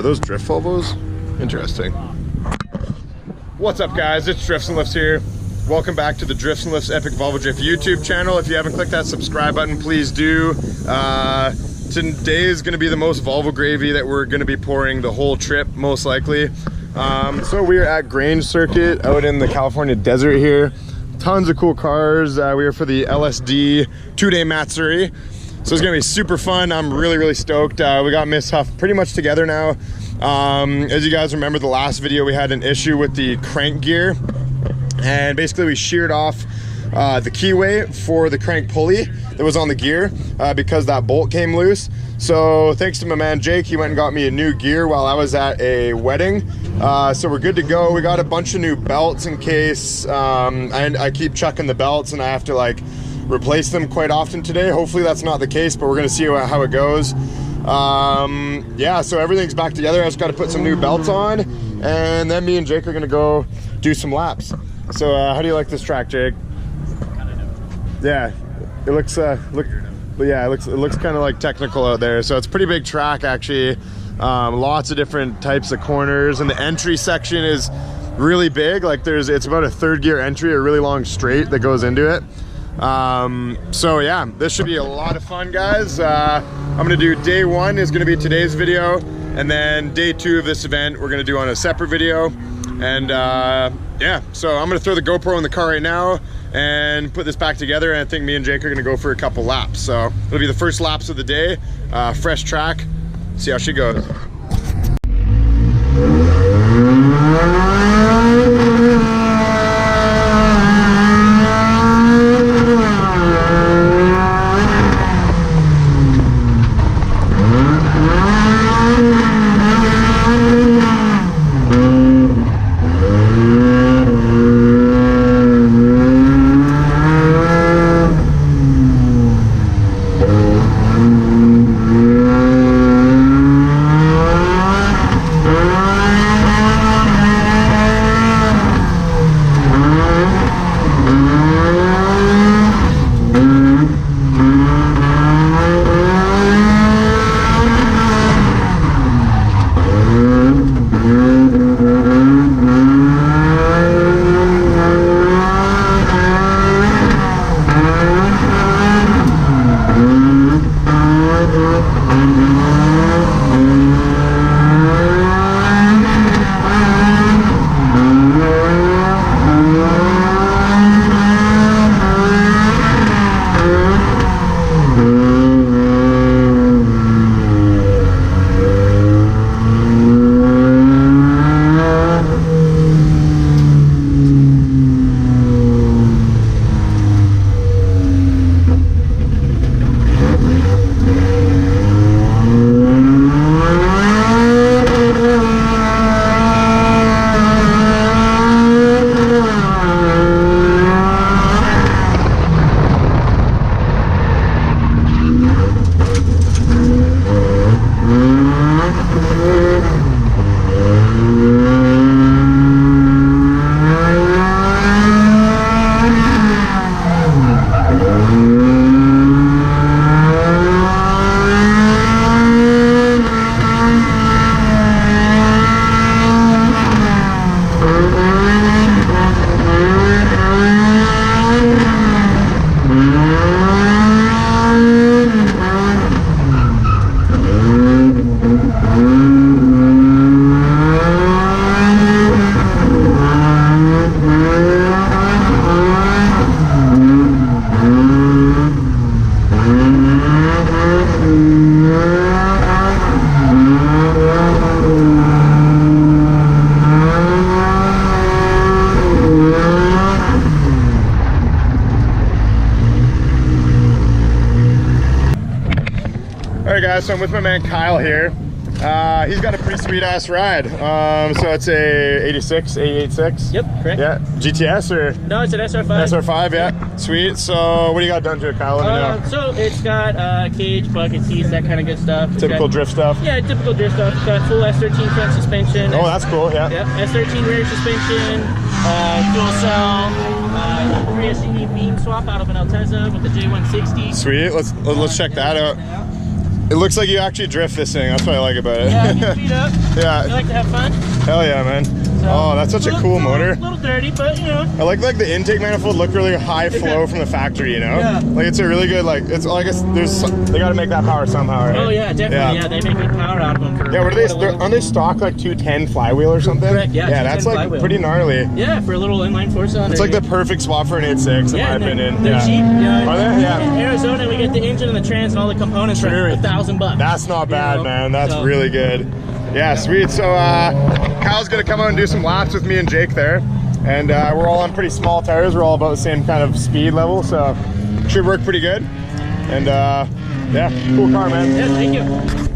those drift Volvos? Interesting. What's up, guys? It's Drifts and Lifts here. Welcome back to the Drifts and Lifts Epic Volvo Drift YouTube channel. If you haven't clicked that subscribe button, please do. Today is going to be the most Volvo gravy that we're going to be pouring the whole trip, most likely. So we are at Grange circuit out in the California desert here. Tons of cool cars. We are for the LSD 2-day Matsuri. So it's gonna be super fun. I'm really stoked. We got Miss Huff pretty much together now. As you guys remember, the last video we had an issue with the crank gear, and basically we sheared off the keyway for the crank pulley that was on the gear because that bolt came loose. So thanks to my man Jake, he went and got me a new gear while I was at a wedding. So we're good to go. We got a bunch of new belts in case I keep chucking the belts and I have to like replace them quite often today. Hopefully that's not the case, but we're gonna see how it goes. Yeah, so everything's back together. I just got to put some new belts on, and then me and Jake are gonna go do some laps. So how do you like this track, Jake? Yeah, it looks it looks kind of like technical out there. So it's a pretty big track actually. Lots of different types of corners, and the entry section is really big. Like it's about a third gear entry, a really long straight that goes into it. So yeah, this should be a lot of fun, guys. I'm gonna do day 1 is gonna be today's video, and then day 2 of this event we're gonna do on a separate video. And yeah, so I'm gonna throw the GoPro in the car right now and put this back together, and I think me and Jake are gonna go for a couple laps. So it'll be the first laps of the day, fresh track, see how she goes. So I'm with my man Kyle here. He's got a pretty sweet ass ride. So it's a 86, 886. Yep, correct. Yeah, GTS or? No, it's an SR5. SR5, yeah. Sweet. So what do you got done to it, Kyle? Let me know. So it's got cage, bucket seats, that kind of good stuff. Typical drift stuff? Yeah, typical drift stuff. It's got full S13 front suspension. Oh, that's cool, yeah. Yep, S13 rear suspension, fuel cell, 3 SCV beam swap out of an Altezza with the J160. Sweet, let's check that out. It looks like you actually drift this thing. That's what I like about it. Yeah, keep feet up. Yeah. You like to have fun? Hell yeah, man. Oh, that's such a cool motor. A little dirty, but you know. I like the intake manifold look really high flow from the factory, you know? Yeah. Like it's a really good, like, it's, I guess they gotta make that power somehow, right? Oh yeah, definitely. Yeah, they make good power out of them. For yeah, what are they, aren't they stock like 210 flywheel or something? Correct, yeah. Yeah, that's like flywheel. pretty gnarly. Yeah, for a little inline four cylinder. It's like the perfect swap for an 8.6 in my opinion. They're cheap. Yeah. Are they? Yeah. In Arizona, we get the engine and the trans and all the components for $1,000. That's not bad, man. That's so. really good. Yeah, sweet. So Kyle's gonna come out and do some laps with me and Jake there, and we're all on pretty small tires. We're all about the same kind of speed level, so should work pretty good. And yeah, cool car, man. Yeah, thank you.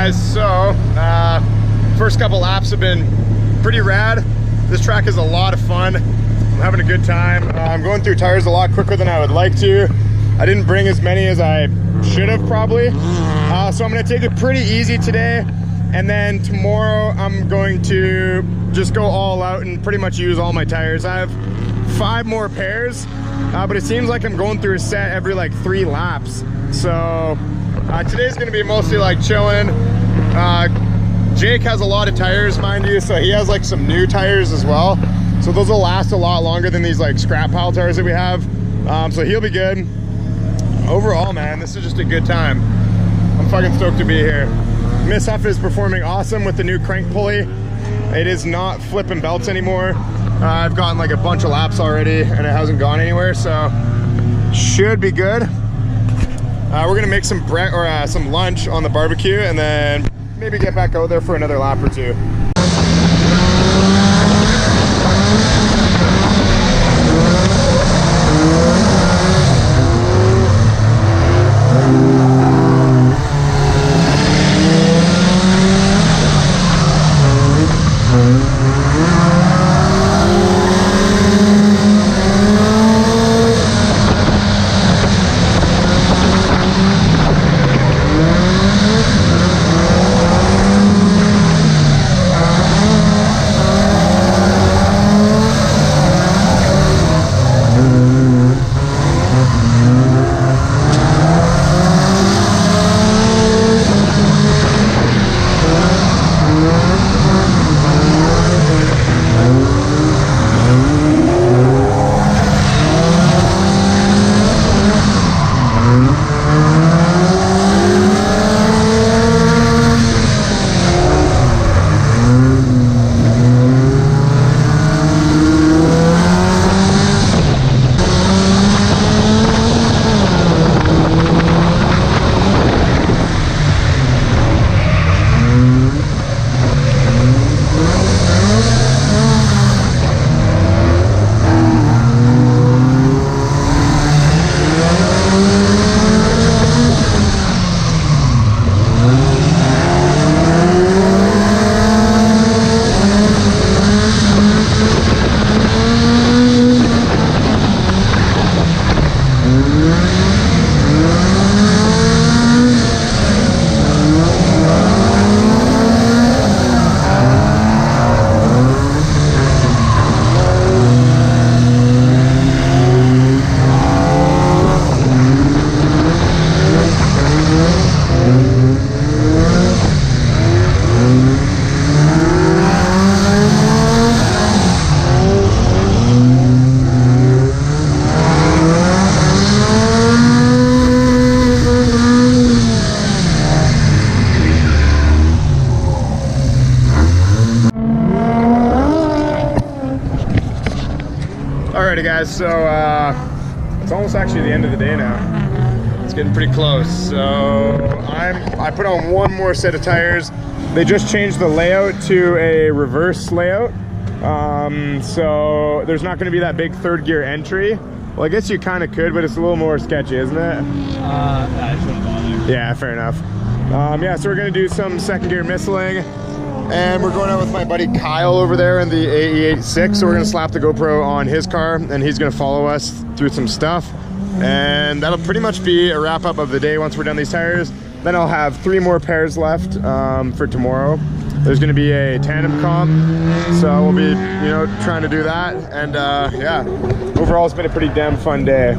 guys, so first couple laps have been pretty rad. This track is a lot of fun. I'm having a good time. I'm going through tires a lot quicker than I would like to. I didn't bring as many as I should have probably. So I'm gonna take it pretty easy today. And then tomorrow I'm going to just go all out and pretty much use all my tires. I have 5 more pairs, but it seems like I'm going through a set every like 3 laps. So today's gonna be mostly like chilling. Jake has a lot of tires, mind you, so he has like some new tires as well. So those will last a lot longer than these like scrap pile tires that we have. So he'll be good. Overall, man, this is just a good time. I'm fucking stoked to be here. Miss Huff is performing awesome with the new crank pulley. It is not flipping belts anymore. I've gotten like a bunch of laps already and it hasn't gone anywhere, so should be good. We're gonna make some lunch on the barbecue and then maybe get back out there for another lap or 2. Alrighty guys, so it's almost actually the end of the day now. It's getting pretty close. So I put on 1 more set of tires. They just changed the layout to a reverse layout. So there's not going to be that big 3rd gear entry. Well, I guess you kind of could, but it's a little more sketchy, isn't it? I shouldn't bother. Yeah, fair enough. Yeah, so we're going to do some 2nd gear missiling. And we're going out with my buddy Kyle over there in the AE86. So we're gonna slap the GoPro on his car and he's gonna follow us through some stuff. And that'll pretty much be a wrap up of the day once we're done these tires. Then I'll have 3 more pairs left for tomorrow. There's gonna be a tandem comp. So we'll be, trying to do that. And yeah, overall it's been a pretty damn fun day.